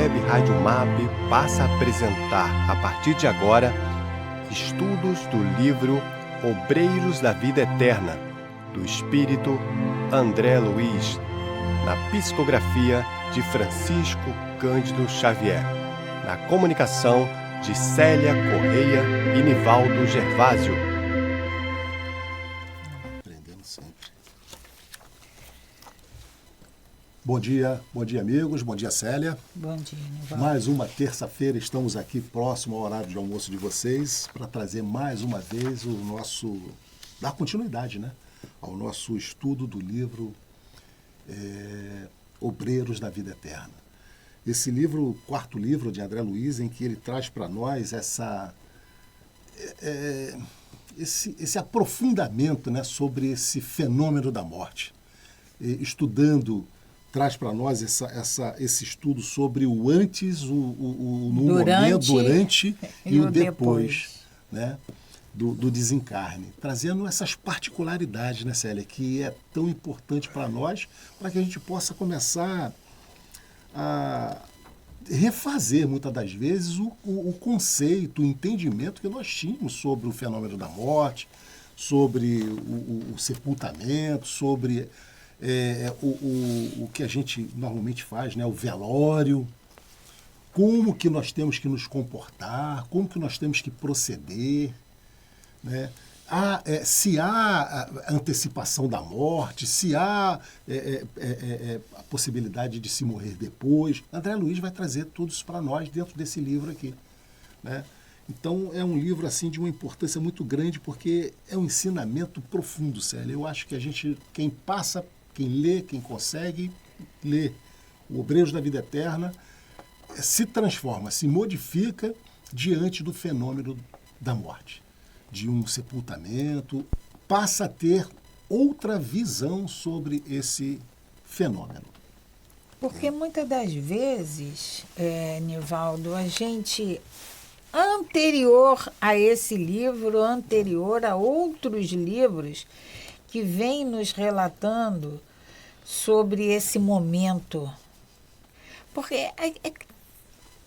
Web Rádio MAP passa a apresentar, a partir de agora, estudos do livro Obreiros da Vida Eterna, do espírito André Luiz, na psicografia de Francisco Cândido Xavier, na comunicação de Célia Correia e Nivaldo Gervásio. Aprendendo sempre. Bom dia amigos, bom dia Célia. Bom dia, Nivaldo. Mais uma terça-feira estamos aqui próximo ao horário de almoço de vocês para trazer mais uma vez dar continuidade, né, ao nosso estudo do livro Obreiros da Vida Eterna. Esse livro, o quarto livro de André Luiz, em que ele traz para nós esse aprofundamento, né, sobre esse fenômeno da morte. Traz para nós esse estudo sobre o antes, durante e o depois, né, do desencarne, trazendo essas particularidades, né, Célia, que é tão importante para nós, para que a gente possa começar a refazer, muitas das vezes, o conceito, o entendimento que nós tínhamos sobre o fenômeno da morte, sobre o sepultamento, sobre o que a gente normalmente faz, né, o velório, como que nós temos que nos comportar, como que nós temos que proceder, né? Se há antecipação da morte, se há a possibilidade de se morrer depois. André Luiz vai trazer tudo isso para nós dentro desse livro aqui, né? Então, é um livro assim, de uma importância muito grande, porque é um ensinamento profundo, Célia. Eu acho que quem lê, quem consegue ler o Obreiros da Vida Eterna, se transforma, se modifica diante do fenômeno da morte, de um sepultamento, passa a ter outra visão sobre esse fenômeno. Porque muitas das vezes, Nivaldo, a gente, anterior a esse livro, anterior a outros livros que vêm nos relatando sobre esse momento, porque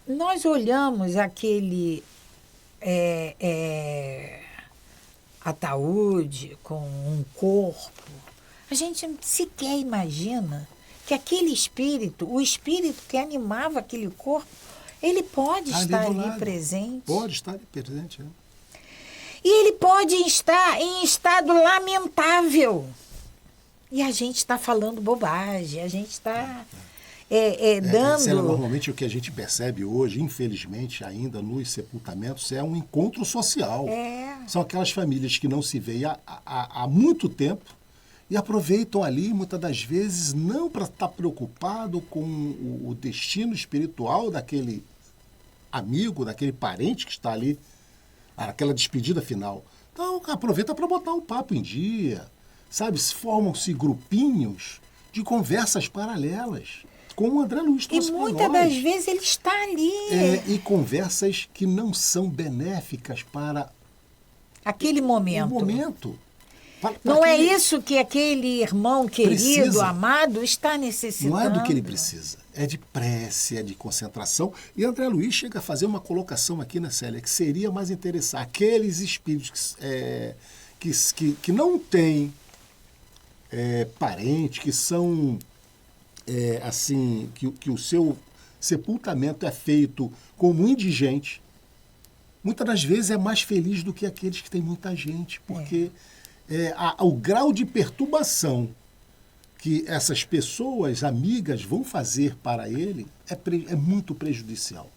nós olhamos aquele ataúde com um corpo, a gente sequer imagina que aquele espírito, o espírito que animava aquele corpo, ele pode estar ali presente. Pode estar ali presente, né? E ele pode estar em estado lamentável. E a gente está falando bobagem, a gente está dando... Normalmente o que a gente percebe hoje, infelizmente, ainda nos sepultamentos, é um encontro social. São aquelas famílias que não se veem há muito tempo e aproveitam ali, muitas das vezes, não para estar preocupado com o destino espiritual daquele amigo, daquele parente que está ali, aquela despedida final. Então, aproveita para botar o papo em dia, sabe? Formam-se grupinhos de conversas paralelas, como o André Luiz trouxe para nós. E muitas das vezes ele está ali. E conversas que não são benéficas para aquele momento. O momento. Não é isso que aquele irmão querido, precisa. Amado, está necessitando. Não é do que ele precisa. É de prece, é de concentração. E André Luiz chega a fazer uma colocação aqui, né, Célia, que seria mais interessante. Aqueles espíritos que não têm parente, que são, assim, que o seu sepultamento é feito como indigente, muitas das vezes é mais feliz do que aqueles que têm muita gente, porque o grau de perturbação que essas pessoas amigas vão fazer para ele é muito prejudicial.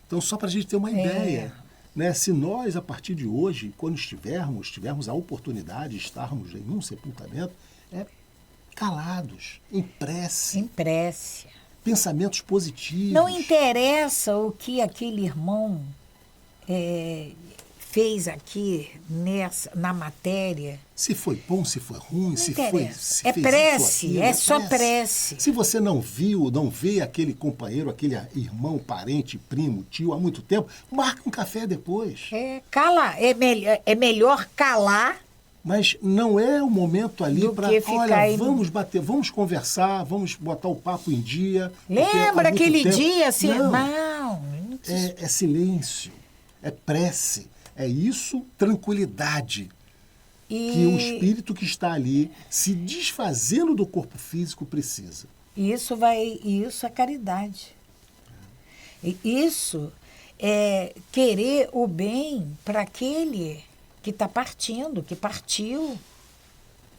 Então, só para a gente ter uma ideia, né? Se nós, a partir de hoje, quando tivermos a oportunidade de estarmos em um sepultamento, calados, em prece. Em prece. Pensamentos positivos. Não interessa o que aquele irmão fez aqui na matéria. Se foi bom, se foi ruim, não se interessa. foi... É prece, é só prece. Se você não vê aquele companheiro, aquele irmão, parente, primo, tio há muito tempo, marca um café depois. É melhor calar Mas não é o momento ali para, olha, vamos bater, vamos conversar, vamos botar o papo em dia. Lembra aquele tempo... dia, assim, não. É silêncio, é prece, é isso, tranquilidade. Que o espírito que está ali se desfazendo do corpo físico precisa. Isso é caridade. Isso é querer o bem para aquele que está partindo, que partiu.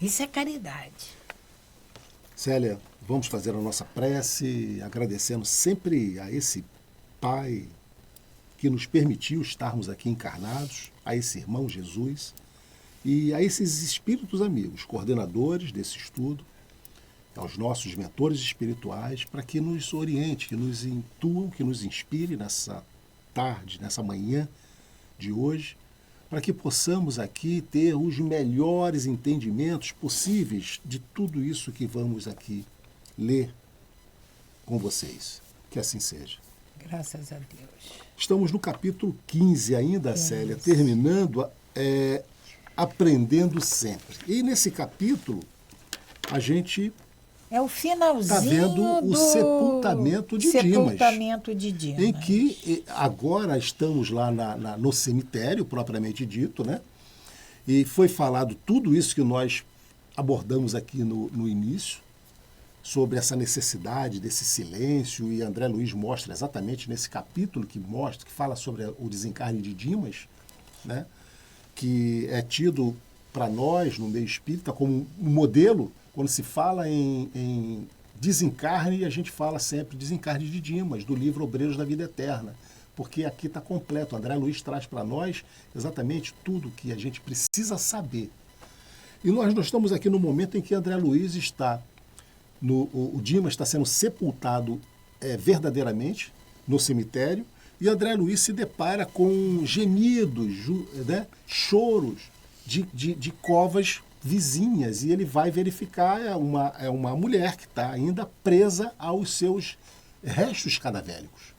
Isso é caridade. Célia, vamos fazer a nossa prece, agradecendo sempre a esse Pai que nos permitiu estarmos aqui encarnados, a esse irmão Jesus e a esses espíritos amigos, coordenadores desse estudo, aos nossos mentores espirituais, para que nos oriente, que nos intuam, que nos inspire nessa tarde, nessa manhã de hoje, para que possamos aqui ter os melhores entendimentos possíveis de tudo isso que vamos aqui ler com vocês. Que assim seja. Graças a Deus. Estamos no capítulo 15 ainda, Célia, terminando Aprendendo Sempre. E nesse capítulo, a gente é o finalzinho está vendo o sepultamento de Dimas. Em que agora estamos lá no cemitério, propriamente dito, né? E foi falado tudo isso que nós abordamos aqui no início, sobre essa necessidade desse silêncio, e André Luiz mostra exatamente nesse capítulo que fala sobre o desencarne de Dimas, né? Que é tido para nós, no meio espírita, como um modelo. Quando se fala em desencarne, a gente fala sempre desencarne de Dimas, do livro Obreiros da Vida Eterna, porque aqui está completo. André Luiz traz para nós exatamente tudo que a gente precisa saber. E nós estamos aqui no momento em que André Luiz está, o Dimas está sendo sepultado verdadeiramente no cemitério, e André Luiz se depara com gemidos, né, choros de covas vizinhas, e ele vai verificar uma mulher que está ainda presa aos seus restos cadavélicos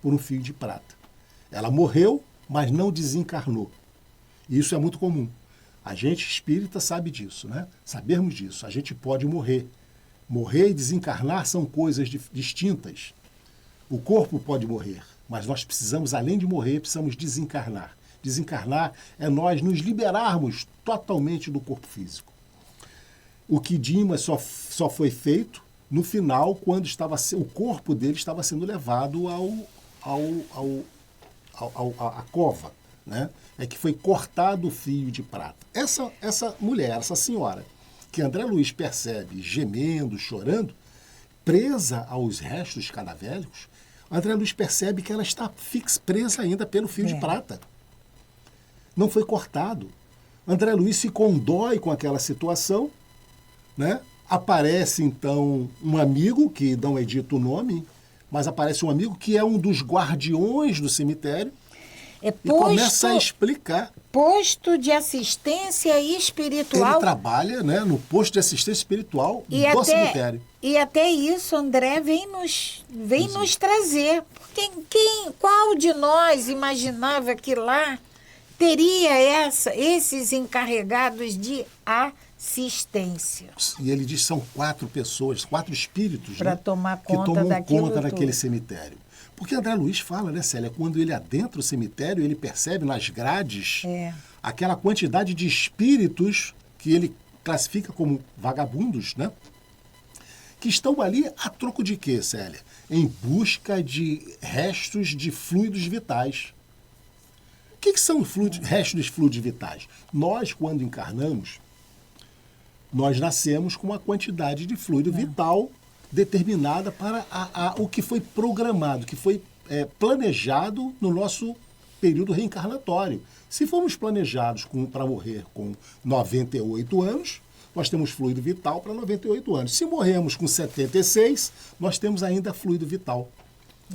por um fio de prata. Ela morreu, mas não desencarnou. E isso é muito comum. A gente espírita sabe disso, né? Sabermos disso. A gente pode morrer. Morrer e desencarnar são coisas distintas. O corpo pode morrer, mas nós precisamos, além de morrer, precisamos desencarnar. Desencarnar é nós nos liberarmos totalmente do corpo físico. O que Dimas só foi feito no final, quando o corpo dele estava sendo levado à cova, né? É que foi cortado o fio de prata. Essa mulher, essa senhora, que André Luiz percebe gemendo, chorando, presa aos restos cadavéricos, André Luiz percebe que ela está presa ainda pelo fio de prata. Não foi cortado. André Luiz se condói com aquela situação, né? Aparece, então, um amigo, que não é dito o nome, mas aparece um amigo que é um dos guardiões do cemitério, e começa a explicar. Posto de assistência espiritual. Ele trabalha, né, no posto de assistência espiritual do cemitério. E até isso André vem nos trazer. Porque qual de nós imaginava que lá teria esses encarregados de assistência? E ele diz que são 4 pessoas, 4 espíritos, para, né, tomar conta, que tomam conta daquele cemitério. Porque André Luiz fala, né, Célia, quando ele adentra o cemitério, ele percebe nas grades aquela quantidade de espíritos que ele classifica como vagabundos, né? Que estão ali a troco de quê, Célia? Em busca de restos de fluidos vitais. O que são restos de fluidos vitais? Nós, quando encarnamos, nós nascemos com uma quantidade de fluido vital determinada para o que foi programado, que foi planejado no nosso período reencarnatório. Se formos planejados para morrer com 98 anos, nós temos fluido vital para 98 anos. Se morremos com 76, nós temos ainda fluido vital.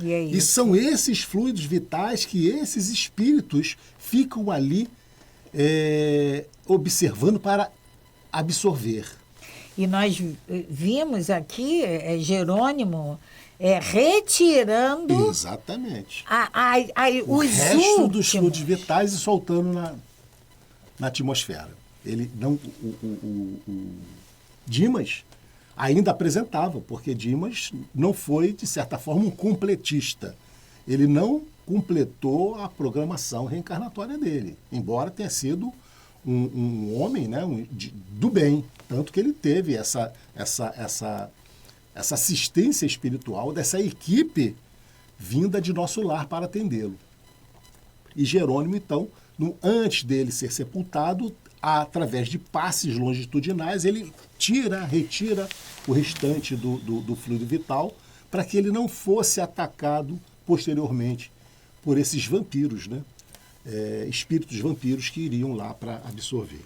E são esses fluidos vitais que esses espíritos ficam ali observando para absorver. E nós vimos aqui Jerônimo retirando... Exatamente. O resto dos fluidos vitais e soltando na atmosfera. Ele não, o Dimas ainda apresentava, porque Dimas não foi, de certa forma, um completista. Ele não completou a programação reencarnatória dele, embora tenha sido um homem, né, do bem, tanto que ele teve essa assistência espiritual dessa equipe vinda de Nosso Lar para atendê-lo. E Jerônimo, então, antes dele ser sepultado, através de passes longitudinais, ele retira o restante do fluido vital para que ele não fosse atacado posteriormente por esses vampiros, né? Espíritos vampiros que iriam lá para absorver.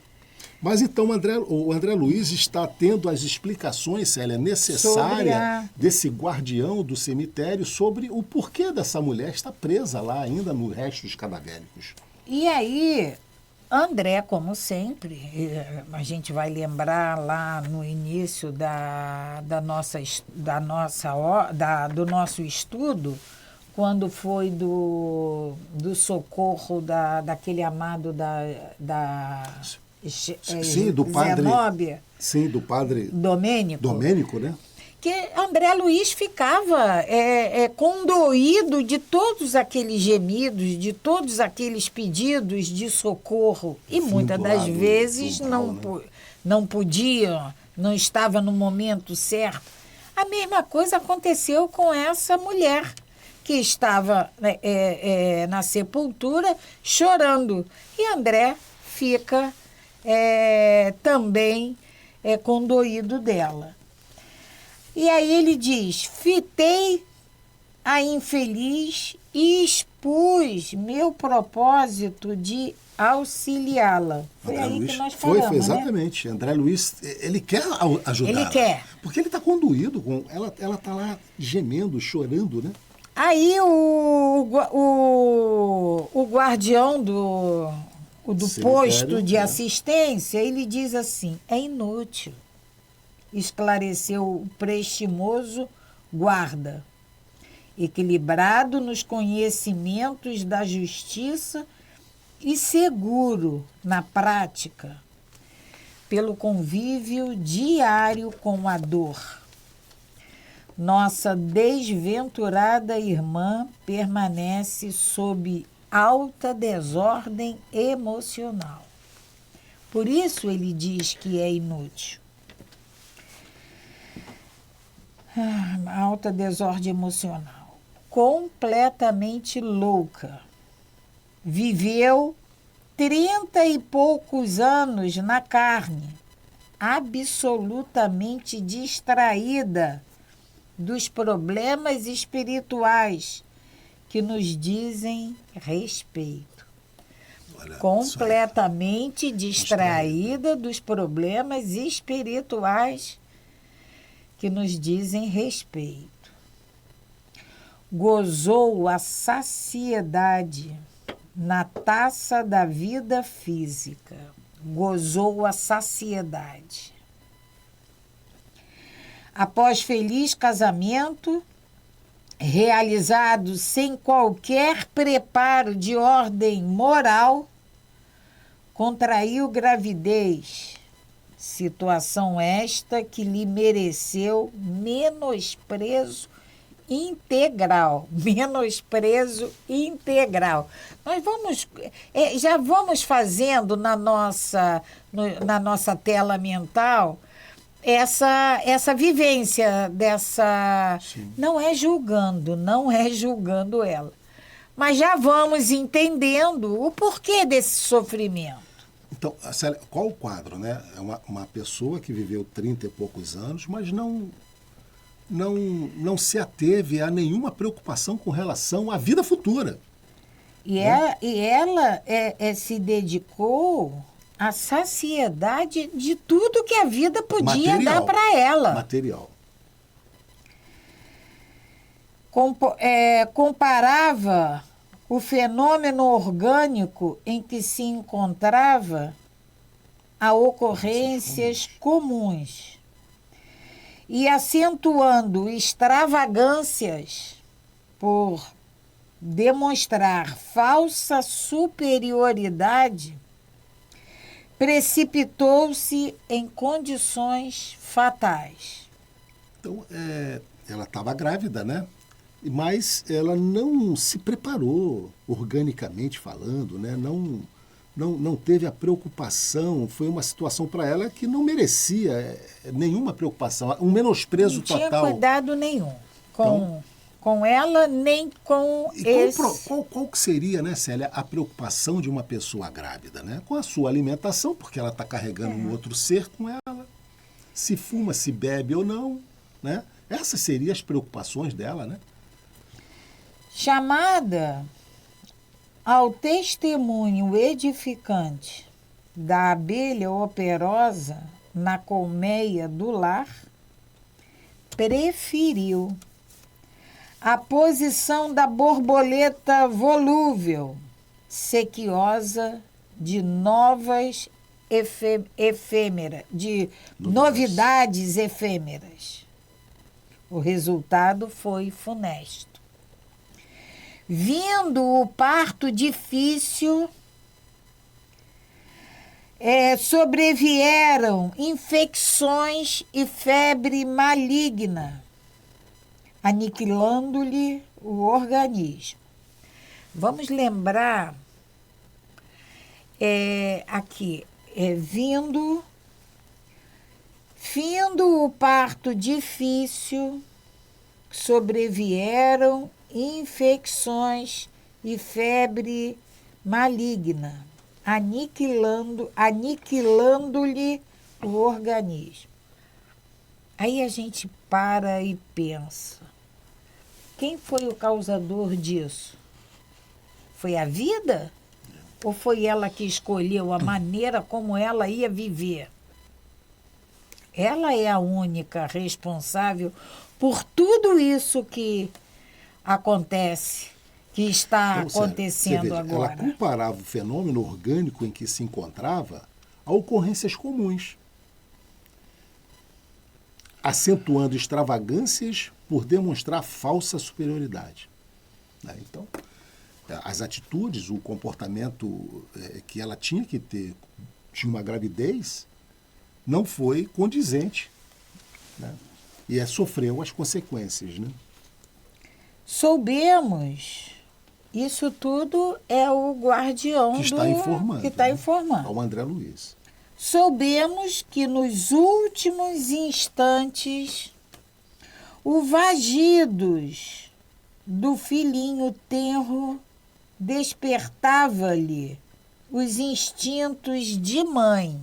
Mas então o André Luiz está tendo as explicações, Célia, necessárias desse guardião do cemitério sobre o porquê dessa mulher estar presa lá ainda no restos cadavéricos. E aí, André, como sempre, a gente vai lembrar lá no início do nosso estudo, quando foi do socorro daquele amado sim, do padre Zenóbia. Sim, do padre Domênico, né? Que André Luiz ficava condoído de todos aqueles gemidos, de todos aqueles pedidos de socorro. E muitas das vezes não podia, não estava no momento certo. A mesma coisa aconteceu com essa mulher, que estava na sepultura chorando. E André fica também condoído dela. E aí ele diz: fitei a infeliz e expus meu propósito de auxiliá-la. Foi André aí Luiz, que nós falamos, foi exatamente. Né? André Luiz, ele quer ajudar. Ele quer. Porque ele está conduído, ela está lá gemendo, chorando, né? Aí o guardião do posto de assistência, ele diz assim: é inútil, esclareceu o prestimoso guarda, equilibrado nos conhecimentos da justiça e seguro na prática, pelo convívio diário com a dor. Nossa desventurada irmã permanece sob alta desordem emocional. Por isso ele diz que é inútil. Alta desordem emocional. Completamente louca. Viveu 30 e poucos anos na carne, absolutamente distraída dos problemas espirituais que nos dizem respeito. Completamente distraída dos problemas espirituais que nos dizem respeito. Gozou a saciedade na taça da vida física. Gozou a saciedade. Após feliz casamento, realizado sem qualquer preparo de ordem moral, contraiu gravidez, situação esta que lhe mereceu menosprezo integral. Menosprezo integral. Nós já vamos fazendo na nossa tela mental essa vivência dessa... Sim. Não é julgando ela. Mas já vamos entendendo o porquê desse sofrimento. Então, Célia, qual o quadro, né? É uma pessoa que viveu 30 e poucos anos, mas não se ateve a nenhuma preocupação com relação à vida futura. E ela se dedicou à saciedade de tudo que a vida podia dar para ela. Material. Comparava o fenômeno orgânico em que se encontrava a ocorrências comuns e acentuando extravagâncias por demonstrar falsa superioridade, precipitou-se em condições fatais. Então, ela estava grávida, né? Mas ela não se preparou, organicamente falando, né? Não teve a preocupação, foi uma situação para ela que não merecia nenhuma preocupação, um menosprezo total. Não tinha cuidado nenhum com ela, nem com esse... Qual que seria, né, Célia, a preocupação de uma pessoa grávida, né? Com a sua alimentação, porque ela está carregando um outro ser com ela, se fuma, se bebe ou não, né? Essas seriam as preocupações dela, né? Chamada ao testemunho edificante da abelha operosa na colmeia do lar, preferiu a posição da borboleta volúvel, sequiosa de novidades efêmeras. O resultado foi funesto. Vindo o parto difícil, sobrevieram infecções e febre maligna, aniquilando-lhe o organismo. Vamos lembrar aqui, findo o parto difícil, sobrevieram infecções e febre maligna, aniquilando-lhe o organismo. Aí a gente para e pensa, quem foi o causador disso? Foi a vida? Ou foi ela que escolheu a maneira como ela ia viver? Ela é a única responsável por tudo isso que acontece, que está acontecendo agora. Ela comparava o fenômeno orgânico em que se encontrava a ocorrências comuns, acentuando extravagâncias por demonstrar falsa superioridade. Então, as atitudes, o comportamento que ela tinha que ter de uma gravidez não foi condizente, né? E sofreu as consequências, né? Soubemos, isso tudo é o guardião que está informando. Que está informando. Ao André Luiz. Soubemos que nos últimos instantes o vagidos do filhinho tenro despertava-lhe os instintos de mãe.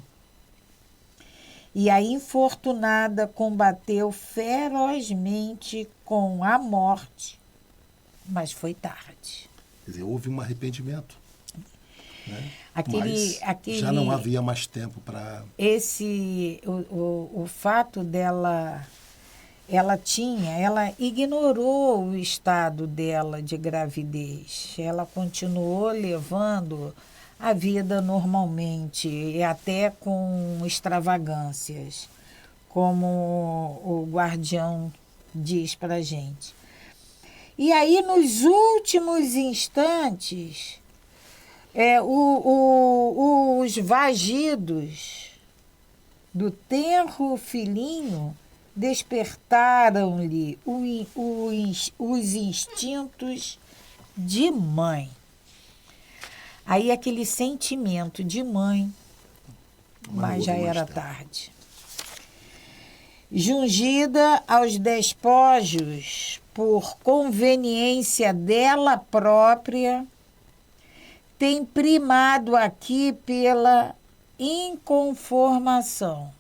E a infortunada combateu ferozmente com a morte, mas foi tarde. Quer dizer, houve um arrependimento. Né? Mas já não havia mais tempo para... O fato dela... Ela ignorou o estado dela de gravidez. Ela continuou levando a vida normalmente, e até com extravagâncias, como o guardião diz para a gente. E aí, nos últimos instantes, os vagidos do tenro filhinho despertaram-lhe os instintos de mãe. Aí aquele sentimento de mãe, mas já era tarde. Jungida aos despojos por conveniência dela própria, tem primado aqui pela inconformação.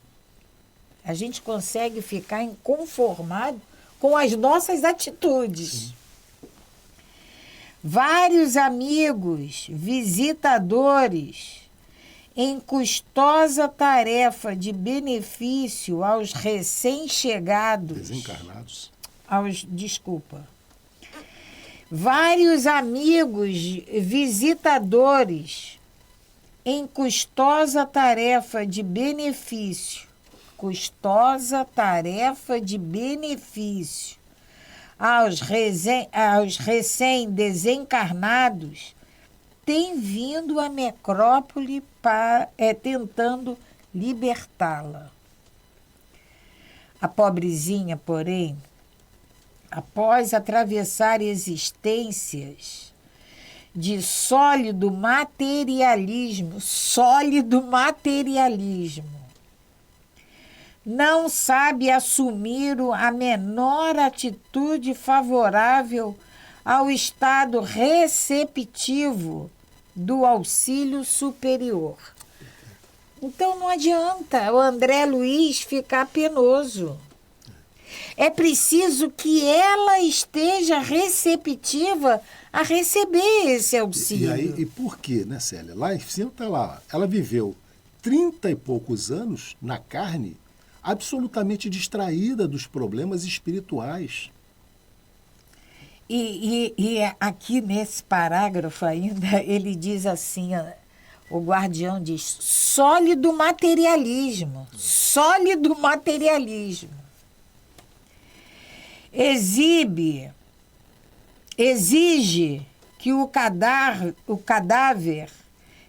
A gente consegue ficar inconformado com as nossas atitudes. Sim. Vários amigos, visitadores, em custosa tarefa de benefício aos recém-chegados. Desencarnados. Vários amigos, visitadores, em custosa tarefa de benefício. Aos recém-desencarnados, tem vindo à necrópole tentando libertá-la. A pobrezinha, porém, após atravessar existências de sólido materialismo, não sabe assumir a menor atitude favorável ao estado receptivo do auxílio superior. Então não adianta o André Luiz ficar penoso. É preciso que ela esteja receptiva a receber esse auxílio. E por quê, né, Célia? Lá em cima está lá. Ela viveu 30 e poucos anos na carne, absolutamente distraída dos problemas espirituais. E aqui nesse parágrafo ainda, ele diz assim, o guardião diz, sólido materialismo. Exige que o cadáver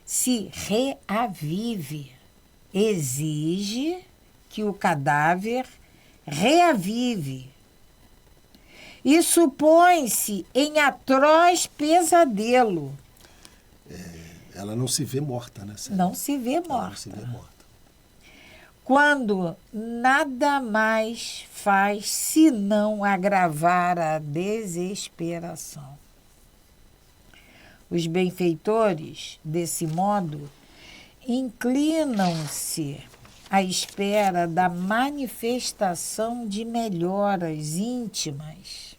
se reavive. Exige que o cadáver reavive. E supõe-se em atroz pesadelo. Ela não se vê morta, né, Célia? Não se vê morta. Ela não se vê morta. Quando nada mais faz senão agravar a desesperação. Os benfeitores, desse modo, inclinam-se à espera da manifestação de melhoras íntimas.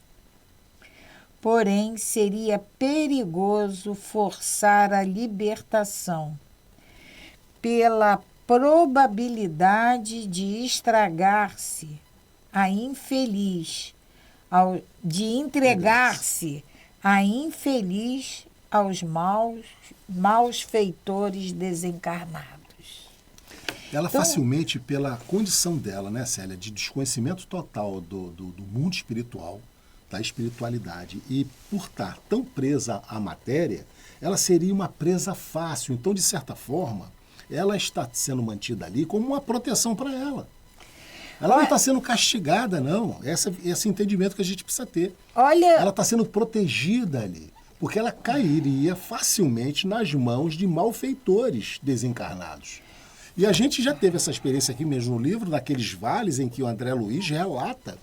Porém, seria perigoso forçar a libertação pela probabilidade de estragar-se a infeliz, de entregar-se a infeliz aos maus feitores desencarnados. Ela facilmente, pela condição dela, né, Célia, de desconhecimento total do mundo espiritual, da espiritualidade, e por estar tão presa à matéria, ela seria uma presa fácil. Então, de certa forma, ela está sendo mantida ali como uma proteção para ela. Ela não está sendo castigada, não. Esse entendimento que a gente precisa ter. Ela está sendo protegida ali, porque ela cairia facilmente nas mãos de malfeitores desencarnados. E a gente já teve essa experiência aqui mesmo no livro, naqueles vales em que o André Luiz relata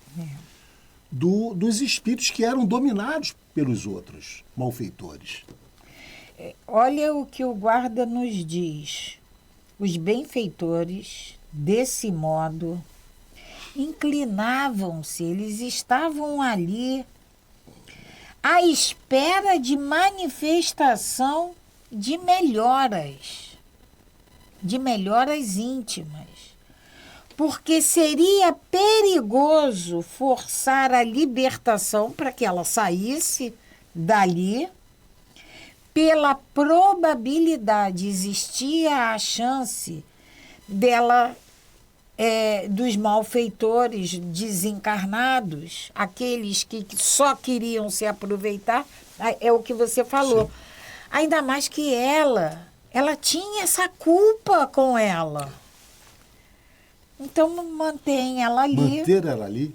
dos espíritos que eram dominados pelos outros malfeitores. Olha o que o guarda nos diz. Os benfeitores, desse modo, inclinavam-se, eles estavam ali à espera de manifestação de melhoras íntimas, porque seria perigoso forçar a libertação para que ela saísse dali. Pela probabilidade, existia a chance dela, dos malfeitores desencarnados, aqueles que só queriam se aproveitar, é o que você falou. Sim. Ainda mais que ela tinha essa culpa com ela. Então, mantém ela ali. Manter ela ali,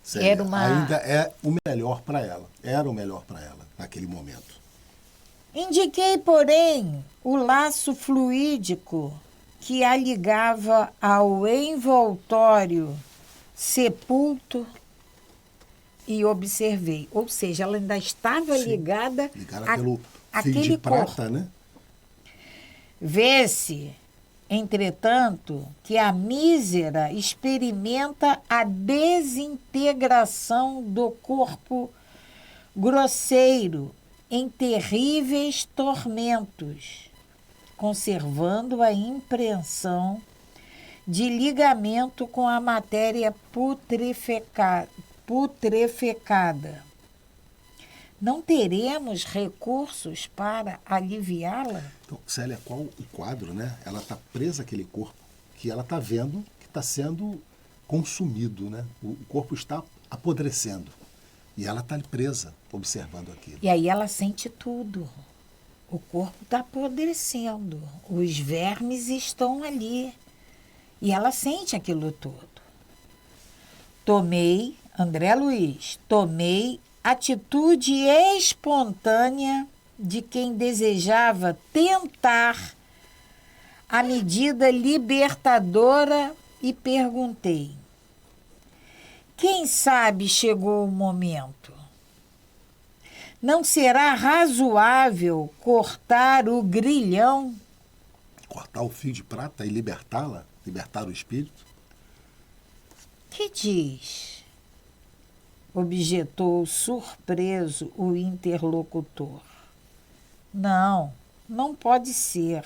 Célia, ainda é o melhor para ela. Era o melhor para ela naquele momento. Indiquei, porém, o laço fluídico que a ligava ao envoltório sepulto e observei. Ou seja, ela ainda estava ligada pelo fio de prata, né? Vê-se, entretanto, que a mísera experimenta a desintegração do corpo grosseiro em terríveis tormentos, conservando a impressão de ligamento com a matéria putrefecada. Não teremos recursos para aliviá-la? Então, Célia, qual o quadro, né? Ela está presa àquele corpo que ela está vendo que está sendo consumido, né? O corpo está apodrecendo. E ela está presa, observando aquilo. E aí ela sente tudo. O corpo está apodrecendo, os vermes estão ali. E ela sente aquilo tudo. André Luiz, tomei atitude espontânea de quem desejava tentar a medida libertadora e perguntei: quem sabe chegou o momento? Não será razoável cortar o grilhão? Cortar o fio de prata e libertá-la? Libertar o espírito? Que diz? Objetou surpreso o interlocutor. Não, não pode ser.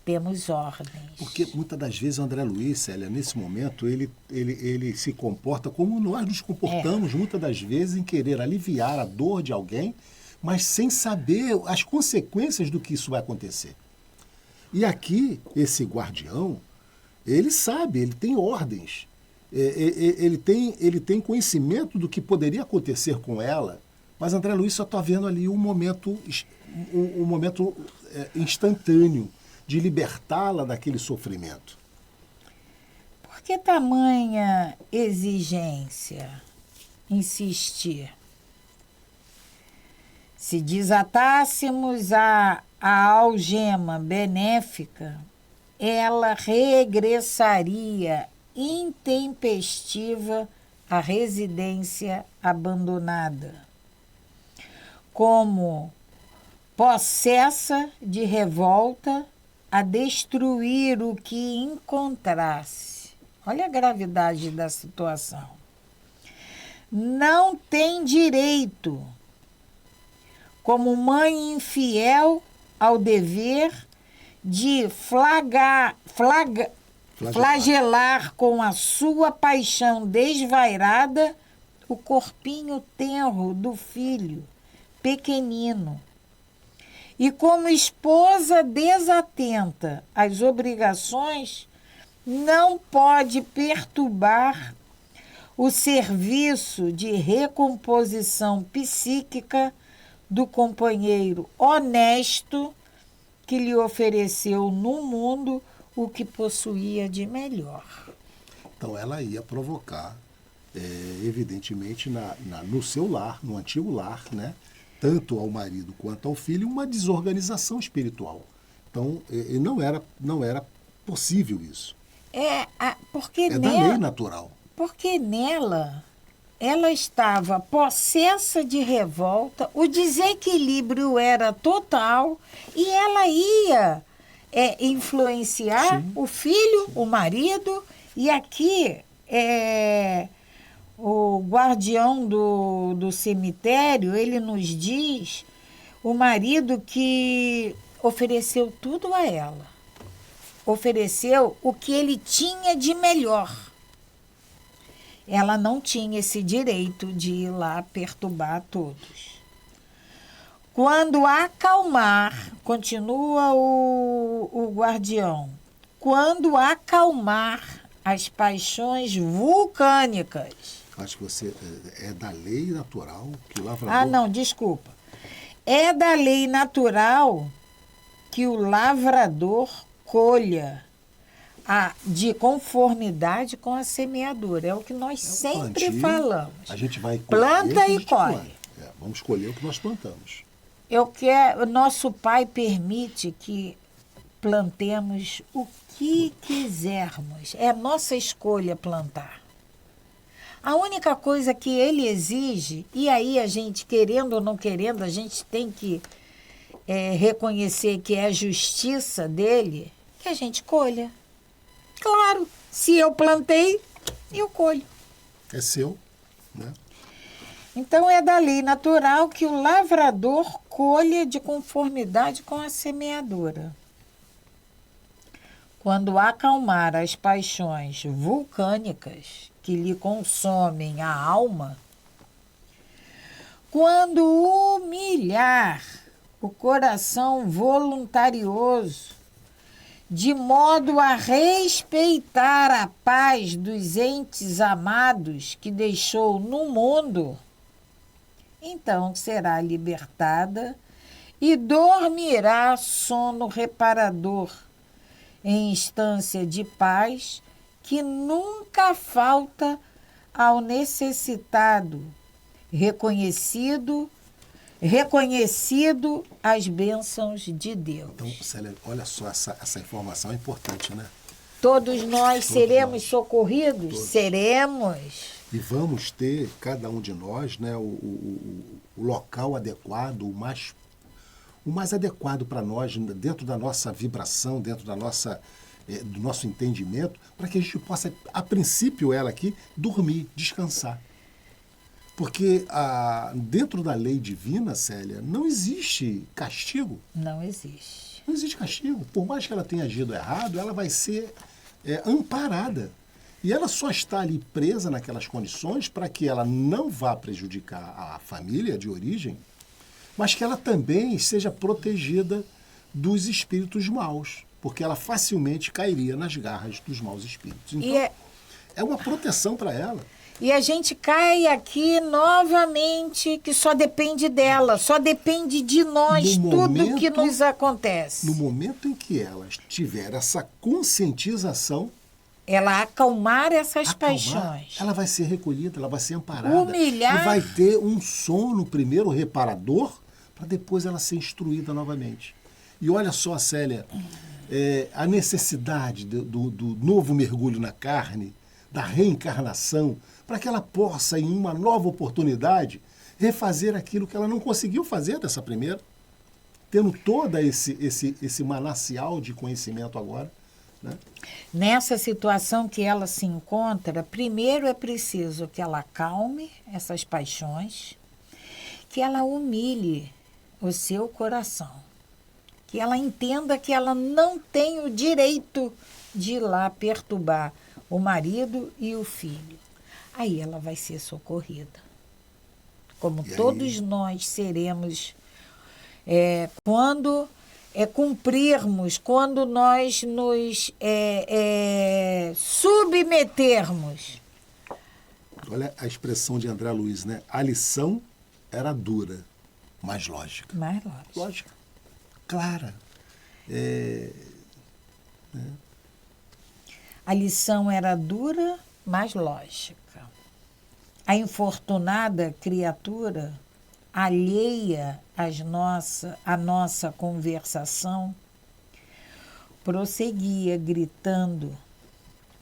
Temos ordens. Porque muitas das vezes o André Luiz, Célia, nesse momento, ele se comporta como nós nos comportamos muitas das vezes em querer aliviar a dor de alguém, mas sem saber as consequências do que isso vai acontecer. E aqui, esse guardião, ele sabe, ele tem ordens, ele tem conhecimento do que poderia acontecer com ela, mas André Luiz só está vendo ali um momento instantâneo de libertá-la daquele sofrimento. Por que tamanha exigência? Insistir. Se desatássemos a algema benéfica, ela regressaria intempestiva à residência abandonada, como possessa de revolta a destruir o que encontrasse. Olha a gravidade da situação. Não tem direito, como mãe infiel ao dever, de flagelar com a sua paixão desvairada o corpinho tenro do filho pequenino. E como esposa desatenta às obrigações, não pode perturbar o serviço de recomposição psíquica do companheiro honesto que lhe ofereceu no mundo o que possuía de melhor. Então ela ia provocar, evidentemente, no seu lar, no antigo lar, né? Tanto ao marido quanto ao filho, uma desorganização espiritual. Então, não era possível isso. Da lei natural. Porque nela, ela estava possessa de revolta, o desequilíbrio era total e ela ia influenciar o filho, o marido, e aqui o guardião do cemitério, ele nos diz, o marido que ofereceu tudo a ela. Ofereceu o que ele tinha de melhor. Ela não tinha esse direito de ir lá perturbar todos. Quando acalmar, continua o guardião, quando acalmar as paixões vulcânicas. Acho que você é da lei natural que o lavrador... Ah, não, desculpa. É da lei natural que o lavrador colha de conformidade com a semeadura. É o que nós sempre plantio, falamos. A gente vai colher, planta e colhe. Vamos colher o que nós plantamos. O nosso Pai permite que plantemos o que quisermos. É nossa escolha plantar. A única coisa que ele exige, e aí a gente, querendo ou não querendo, a gente tem que reconhecer que é a justiça dele, que a gente colha. Claro, se eu plantei, eu colho. É seu, né? Então é da lei natural que o lavrador colha de conformidade com a semeadura. Quando acalmar as paixões vulcânicas que lhe consomem a alma, quando humilhar o coração voluntarioso, de modo a respeitar a paz dos entes amados que deixou no mundo, então será libertada e dormirá sono reparador, em instância de paz que nunca falta ao necessitado, reconhecido as bênçãos de Deus. Então, Célia, olha só, essa informação é importante, né? Todos nós seremos socorridos? Todos. Seremos. E vamos ter, cada um de nós, né, o local adequado, o mais adequado para nós, dentro da nossa vibração, dentro da do nosso entendimento, para que a gente possa, a princípio, ela aqui, dormir, descansar. Porque dentro da lei divina, Célia, não existe castigo. Não existe. Não existe castigo. Por mais que ela tenha agido errado, ela vai ser amparada. E ela só está ali presa naquelas condições para que ela não vá prejudicar a família de origem, mas que ela também seja protegida dos espíritos maus, porque ela facilmente cairia nas garras dos maus espíritos. Então, é uma proteção para ela. E a gente cai aqui novamente, que só depende dela, só depende de nós, tudo que nos acontece. No momento em que ela tiver essa conscientização, ela acalmar essas paixões, ela vai ser recolhida, ela vai ser amparada. Humilhar. E vai ter um sono primeiro reparador, para depois ela ser instruída novamente. E olha só, Célia, a necessidade do novo mergulho na carne, da reencarnação, para que ela possa, em uma nova oportunidade, refazer aquilo que ela não conseguiu fazer dessa primeira, tendo todo esse manancial de conhecimento agora. Né? Nessa situação que ela se encontra, primeiro é preciso que ela acalme essas paixões, que ela humilhe o seu coração, que ela entenda que ela não tem o direito de ir lá perturbar o marido e o filho. Aí ela vai ser socorrida. Como todos nós seremos quando cumprirmos, quando nós nos submetermos. Olha a expressão de André Luiz, né? A lição era dura, mas lógica. Mais lógica. Lógica. Clara. A lição era dura, mas lógica. A infortunada criatura, alheia à nossa conversação, prosseguia gritando,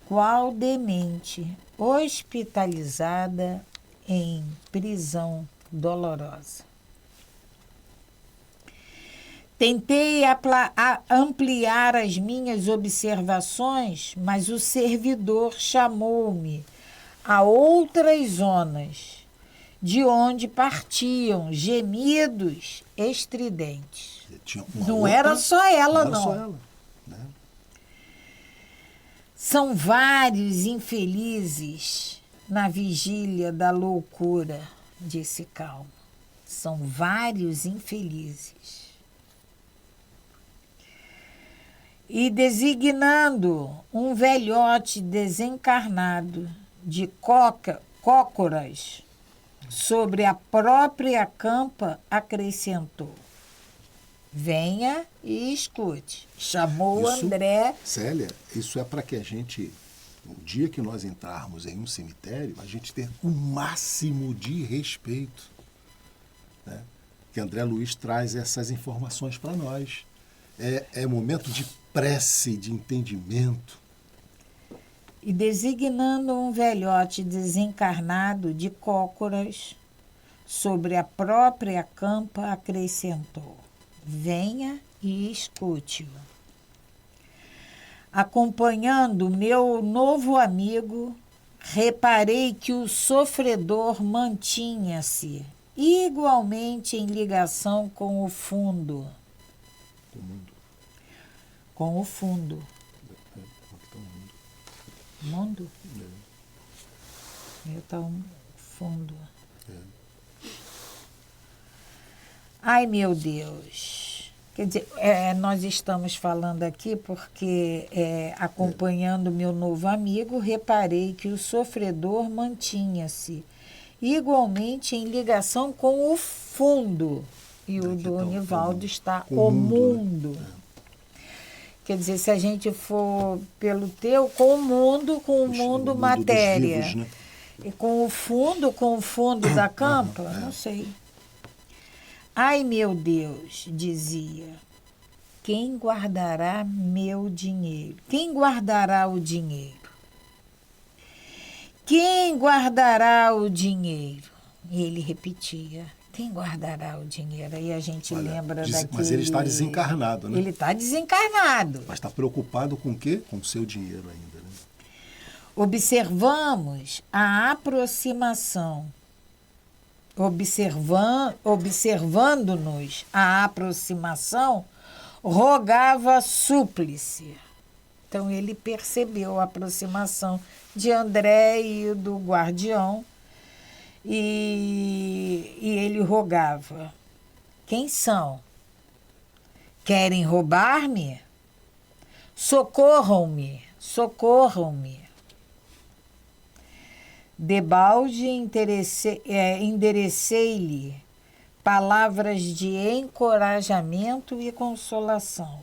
qual demente hospitalizada em prisão dolorosa. Tentei ampliar as minhas observações, mas o servidor chamou-me a outras zonas, de onde partiam gemidos estridentes. Não era só ela, não. Só ela, né? São vários infelizes na vigília da loucura, disse calmo. São vários infelizes. E designando um velhote desencarnado de cócoras sobre a própria campa, acrescentou, venha e escute. Chamou isso, André. Célia, isso é para que a gente, no dia que nós entrarmos em um cemitério, a gente ter o máximo de respeito. Né? Que André Luiz traz essas informações para nós. É momento de prece, de entendimento. E designando um velhote desencarnado de cócoras sobre a própria campa, acrescentou, venha e escute-o. Acompanhando meu novo amigo, reparei que o sofredor mantinha-se igualmente em ligação com o fundo. Com o fundo. Mundo? Está um fundo. Ai, meu Deus. Quer dizer, nós estamos falando aqui porque, acompanhando meu novo amigo, reparei que o sofredor mantinha-se igualmente em ligação com o fundo. E o do tá Nivaldo está com o mundo, mundo. né? Quer dizer, se a gente for pelo teu, com o mundo matéria. Dos vivos, né? E com o fundo da campa, não sei. Ai, meu Deus, dizia, quem guardará meu dinheiro? Quem guardará o dinheiro? Quem guardará o dinheiro? E ele repetia, quem guardará o dinheiro? Aí a gente lembra daquele... Mas ele está desencarnado, né? Ele está desencarnado. Mas está preocupado com o quê? Com o seu dinheiro ainda, né? Observamos a aproximação. Observando-nos a aproximação, rogava súplice. Então, ele percebeu a aproximação de André e do guardião e ele rogava. Quem são? Querem roubar-me? Socorram-me, socorram-me. Debalde enderecei-lhe palavras de encorajamento e consolação.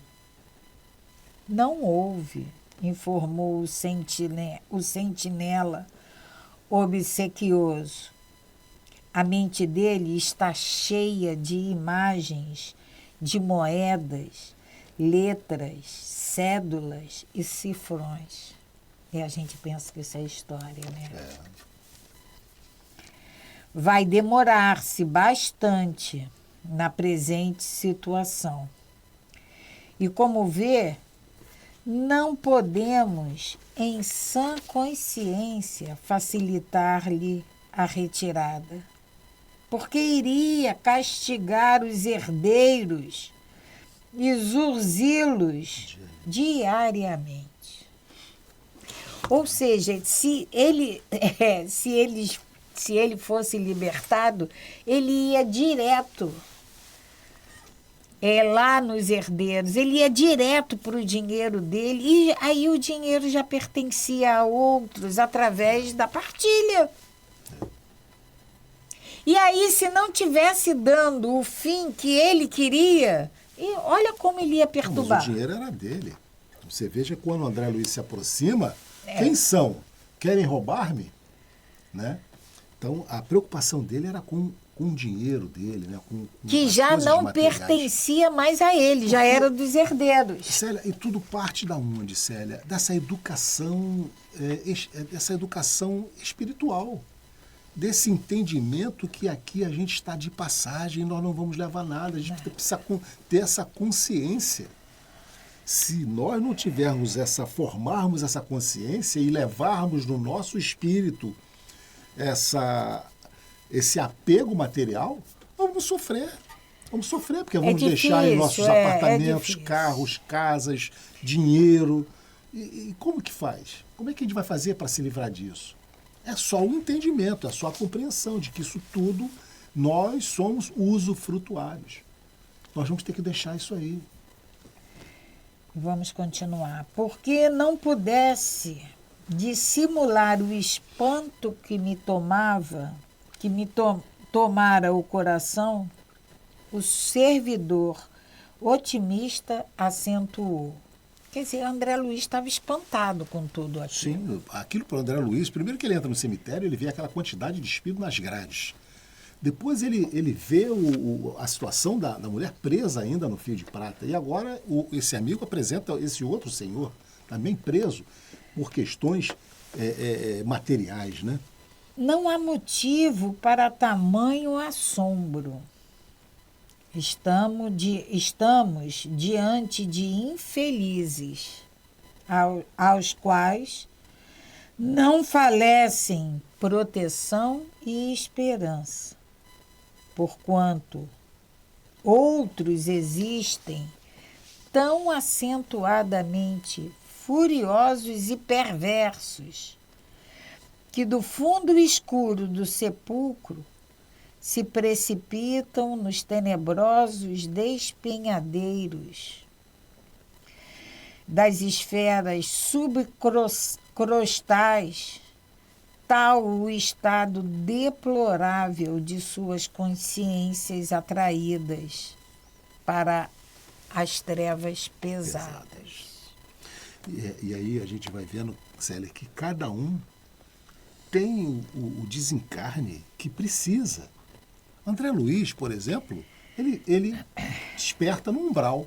Não houve, informou o sentinela obsequioso. A mente dele está cheia de imagens, de moedas, letras, cédulas e cifrões. E a gente pensa que isso é história, né? Vai demorar-se bastante na presente situação. E como vê, não podemos, em sã consciência, facilitar-lhe a retirada, porque iria castigar os herdeiros e zurzi-los diariamente. Ou seja, se ele fosse libertado, ele ia direto lá nos herdeiros, ele ia direto para o dinheiro dele, e aí o dinheiro já pertencia a outros através da partilha. E aí, se não tivesse dando o fim que ele queria, e olha como ele ia perturbar. Mas o dinheiro era dele. Você veja quando o André Luiz se aproxima, quem são? Querem roubar-me? Né? Então, a preocupação dele era com o dinheiro dele, né? Com que já não pertencia mais a ele, já era dos herdeiros. Célia, e tudo parte da onde, Célia? Dessa educação espiritual, desse entendimento que aqui a gente está de passagem e nós não vamos levar nada, a gente precisa ter essa consciência. Se nós não tivermos formarmos essa consciência e levarmos no nosso espírito esse apego material, vamos sofrer. Vamos sofrer, porque vamos deixar em nossos apartamentos, carros, casas, dinheiro. E como que faz? Como é que a gente vai fazer para se livrar disso? É só o entendimento, é só a compreensão de que isso tudo, nós somos usufrutuários. Nós vamos ter que deixar isso aí. Vamos continuar. Porque não pudesse dissimular o espanto que me tomara o coração, o servidor otimista acentuou. Quer dizer, André Luiz estava espantado com tudo aquilo. Sim, aquilo para o André Luiz, primeiro que ele entra no cemitério, ele vê aquela quantidade de espírito nas grades. Depois ele vê a situação da mulher presa ainda no fio de prata. E agora esse amigo apresenta esse outro senhor, também preso, por questões materiais, né? Não há motivo para tamanho assombro. Estamos diante de infelizes, aos quais não falecem proteção e esperança, porquanto outros existem tão acentuadamente furiosos e perversos, que do fundo escuro do sepulcro se precipitam nos tenebrosos despenhadeiros das esferas subcrostais tal o estado deplorável de suas consciências atraídas para as trevas pesadas. E aí a gente vai vendo, Célia, que cada um tem o desencarne que precisa. André Luiz, por exemplo, ele desperta no umbral.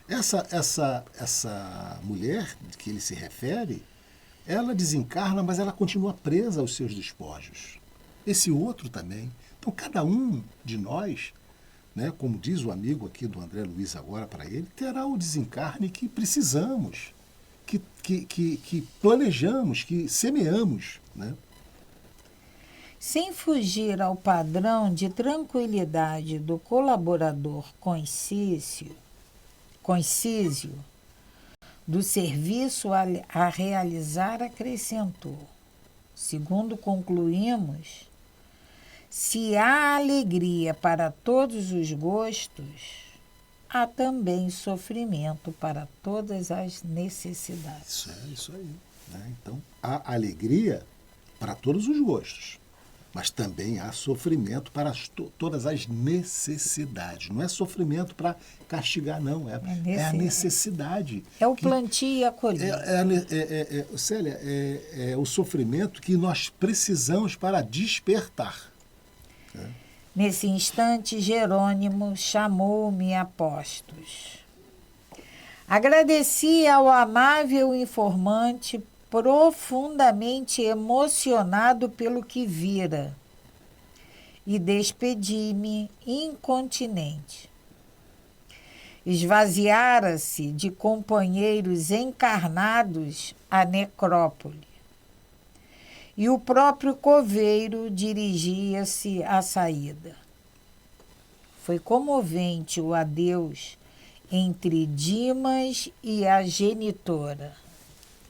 Essa mulher que ele se refere, ela desencarna, mas ela continua presa aos seus despojos. Esse outro também. Então, cada um de nós, né, como diz o amigo aqui do André Luiz agora para ele, terá o desencarne que precisamos, que planejamos, que semeamos, né? Sem fugir ao padrão de tranquilidade do colaborador concísio, do serviço a realizar, acrescentou: segundo concluímos, se há alegria para todos os gostos, há também sofrimento para todas as necessidades. Isso aí. Né? Então, há alegria para todos os gostos, mas também há sofrimento para todas as necessidades. Não é sofrimento para castigar, não. É a necessidade. É o plantio e a colheita. Célia, é o sofrimento que nós precisamos para despertar. Nesse instante, Jerônimo chamou-me a postos. Agradeci ao amável informante, profundamente emocionado pelo que vira, e despedi-me incontinente. Esvaziara-se de companheiros encarnados a necrópole, e o próprio coveiro dirigia-se à saída. Foi comovente o adeus entre Dimas e a genitora.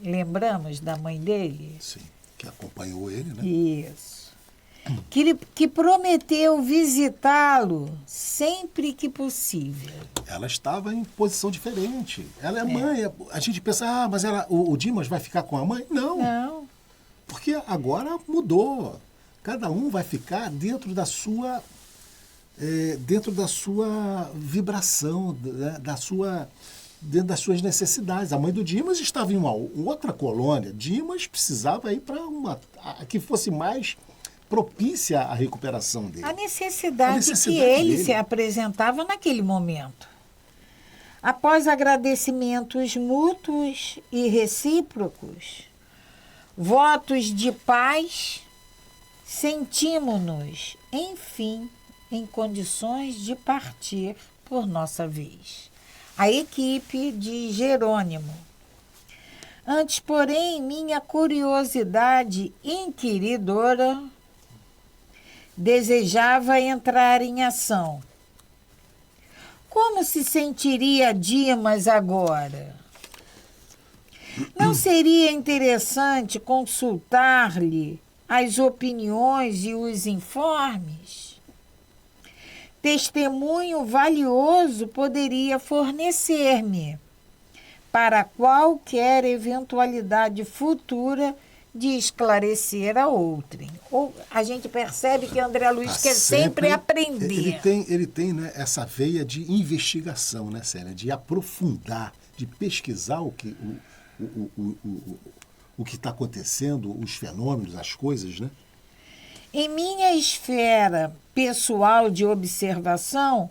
Lembramos da mãe dele? Sim, que acompanhou ele, né? Isso. Que prometeu visitá-lo sempre que possível. Ela estava em posição diferente. Ela é mãe. A gente pensa, mas o Dimas vai ficar com a mãe? Não. Não. Porque agora mudou. Cada um vai ficar dentro da sua vibração, dentro das suas necessidades. A mãe do Dimas estava em uma outra colônia. Dimas precisava ir para uma que fosse mais propícia à recuperação dele. A necessidade que ele dele se apresentava naquele momento. Após agradecimentos mútuos e recíprocos, votos de paz, sentimos-nos, enfim, em condições de partir por nossa vez. A equipe de Jerônimo. Antes, porém, minha curiosidade inquiridora desejava entrar em ação. Como se sentiria Dimas agora? Não seria interessante consultar-lhe as opiniões e os informes? Testemunho valioso poderia fornecer-me para qualquer eventualidade futura de esclarecer a outrem. Ou a gente percebe que André Luiz quer sempre aprender. Ele tem, né, essa veia de investigação, né, Célia? De aprofundar, de pesquisar o que está acontecendo, os fenômenos, as coisas, né? Em minha esfera pessoal de observação,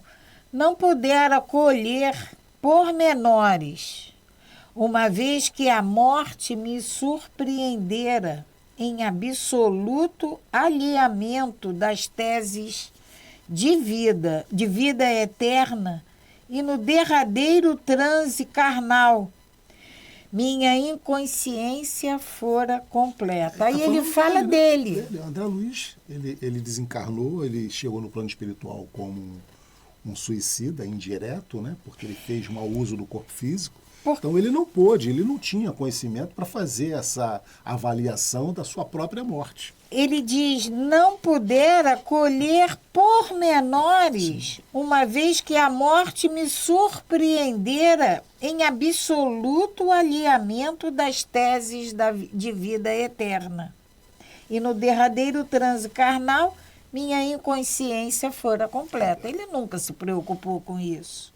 não pudera colher pormenores, uma vez que a morte me surpreendera em absoluto alheamento das teses de vida eterna e no derradeiro transe carnal. Minha inconsciência fora completa. Aí ele fala dele. André Luiz, ele desencarnou, ele chegou no plano espiritual como um suicida indireto, né? Porque ele fez mau uso do corpo físico. Então ele não tinha conhecimento para fazer essa avaliação da sua própria morte. Ele diz, não pudera colher pormenores, uma vez que a morte me surpreendera em absoluto alheamento das teses de vida eterna e no derradeiro transe carnal, minha inconsciência fora completa. Ele nunca se preocupou com isso.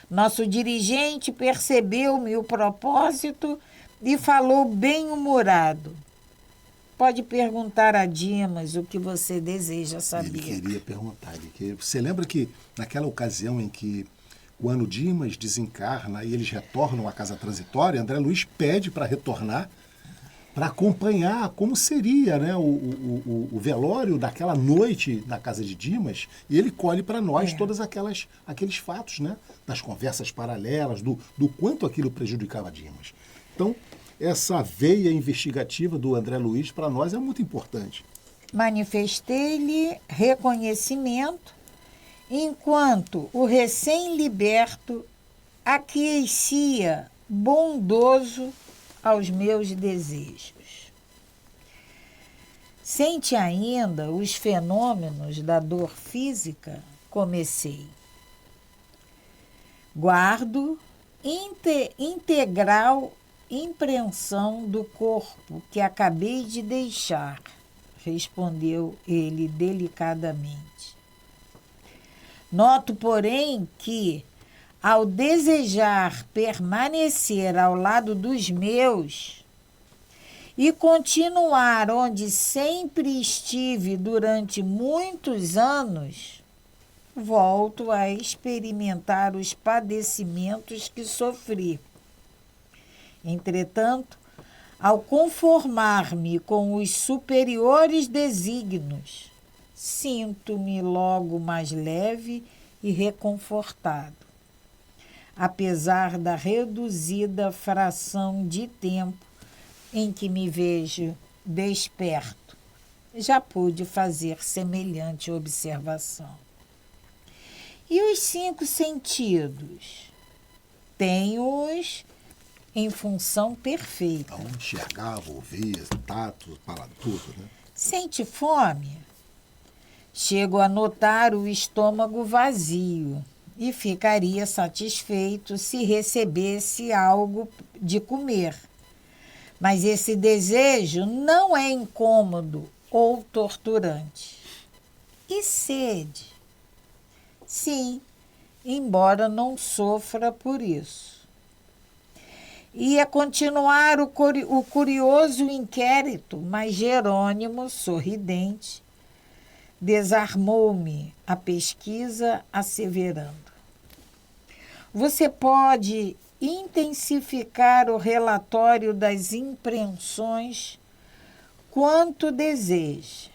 Nosso dirigente percebeu-me o propósito e falou bem-humorado. Pode perguntar a Dimas o que você deseja saber. Ele queria perguntar. Você lembra que naquela ocasião em que quando Dimas desencarna e eles retornam à casa transitória, André Luiz pede para retornar, para acompanhar como seria, né, o velório daquela noite na casa de Dimas, e ele colhe para nós todos aqueles fatos, né, das conversas paralelas, do quanto aquilo prejudicava Dimas. Então, essa veia investigativa do André Luiz para nós é muito importante. Manifestei-lhe reconhecimento, enquanto o recém-liberto aquecia bondoso aos meus desejos. Sente ainda os fenômenos da dor física? Comecei. Guardo integral impressão do corpo que acabei de deixar, respondeu ele delicadamente. Noto, porém, que, ao desejar permanecer ao lado dos meus e continuar onde sempre estive durante muitos anos, volto a experimentar os padecimentos que sofri. Entretanto, ao conformar-me com os superiores desígnios, sinto-me logo mais leve e reconfortado. Apesar da reduzida fração de tempo em que me vejo desperto, já pude fazer semelhante observação. E os 5 sentidos? Tenho-os em função perfeita. Então, enxergava, ouvia, tato, palavra, tudo, né? Sente fome? Chego a notar o estômago vazio e ficaria satisfeito se recebesse algo de comer. Mas esse desejo não é incômodo ou torturante. E sede? Sim, embora não sofra por isso. Ia continuar o curioso inquérito, mas Jerônimo, sorridente, desarmou-me a pesquisa, asseverando: você pode intensificar o relatório das impressões quanto deseja.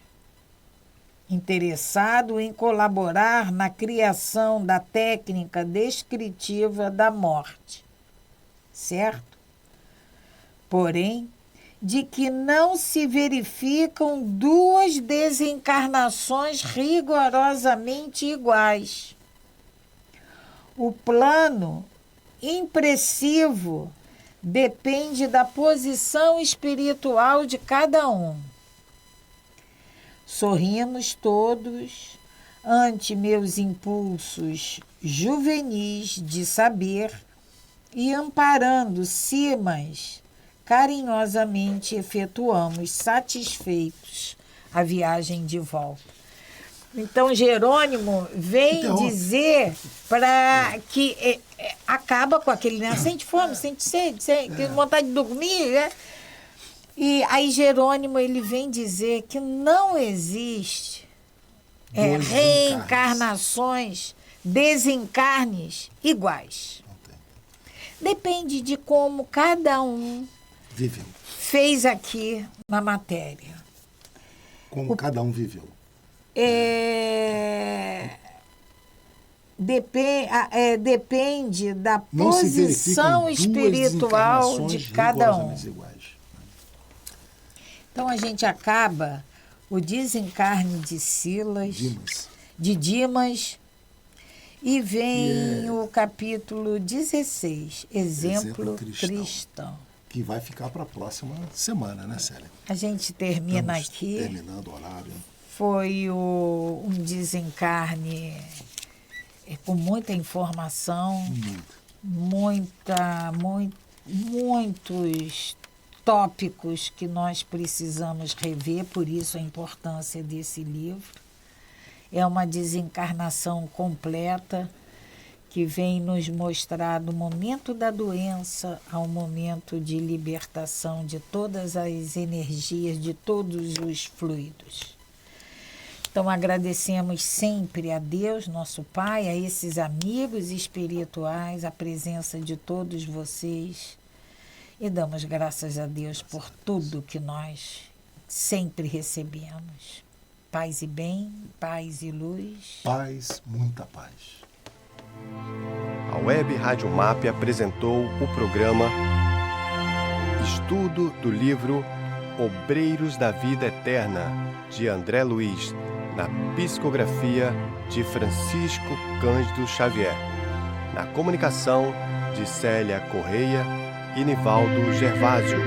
Interessado em colaborar na criação da técnica descritiva da morte, certo? Porém, de que não se verificam 2 desencarnações rigorosamente iguais. O plano impressivo depende da posição espiritual de cada um. Sorrimos todos ante meus impulsos juvenis de saber e, amparando cimas, carinhosamente efetuamos satisfeitos a viagem de volta. Então, Jerônimo vem dizer para que acaba com aquele, né? Sente fome, sente sede, sente vontade de dormir, né? E aí Jerônimo ele vem dizer que não existe reencarnações, desencarnes iguais. Depende de como cada um fez aqui na matéria. Como cada um viveu. Depende da posição espiritual de cada um. Então a gente acaba o desencarne de Silas, de Dimas, e vem o capítulo 16, Exemplo Cristão. Que vai ficar para a próxima semana, né, Célia? A gente termina aqui. Terminando o horário. Foi um desencarne com muita informação, muitos tópicos que nós precisamos rever, por isso a importância desse livro. É uma desencarnação completa que vem nos mostrar do momento da doença ao momento de libertação de todas as energias, de todos os fluidos. Então, agradecemos sempre a Deus, nosso Pai, a esses amigos espirituais, a presença de todos vocês. E damos graças a Deus por tudo que nós sempre recebemos. Paz e bem, paz e luz. Paz, muita paz. A Web Rádio MAP apresentou o programa Estudo do livro Obreiros da Vida Eterna, de André Luiz, na psicografia de Francisco Cândido Xavier. Na comunicação de Célia Correia e Nivaldo Gervásio.